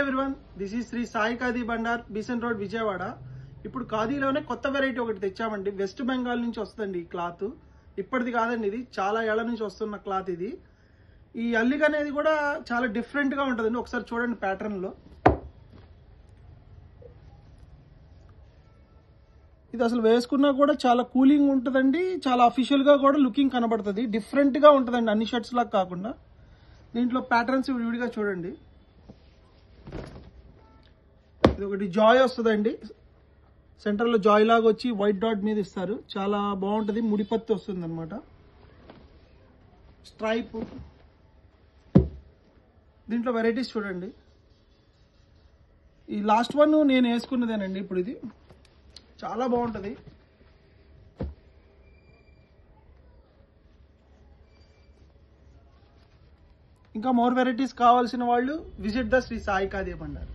Everyone, this is Shri Sai Khadi Bhandar, Besant road, Vijayawada. ఇప్పుడు ఖాదీలోనే కొత్త వెరైటీ ఒకటి తెచ్చామండి. వెస్ట్ బెంగాల్ నుంచి వస్తుందండి ఈ క్లాత్. ఇప్పటిది కాదండి, ఇది చాలా ఏళ్ల నుంచి వస్తున్న క్లాత్. ఇది ఈ అల్లిక అనేది కూడా చాలా డిఫరెంట్ గా ఉంటుందండి. ఒకసారి చూడండి ప్యాటర్న్ లో. ఇది అసలు వేసుకున్నా కూడా చాలా కూలింగ్ ఉంటుందండి. చాలా అఫీషియల్ గా కూడా లుకింగ్ కనబడుతుంది. డిఫరెంట్ గా ఉంటుందండి, అన్ని షర్ట్స్ లాగా కాకుండా. దీంట్లో ప్యాటర్న్స్ విడిగా చూడండి. ఇది ఒకటి జాయ్ వస్తుందండి, సెంటర్ లో జాయ్ లాగా వచ్చి వైట్ డాట్ మీద ఇస్తారు. చాలా బాగుంటది, ముడిపత్తి వస్తుంది అనమాట. స్ట్రైప్. దీంట్లో వెరైటీస్ చూడండి. ఈ లాస్ట్ వన్ నేను వేసుకున్నదేనండి. ఇప్పుడు ఇది చాలా బాగుంటది. ఇంకా మోర్ వెరైటీస్ కావాల్సిన వాళ్ళు విజిట్ ద శ్రీ సాయి ఖాదీ బండార్.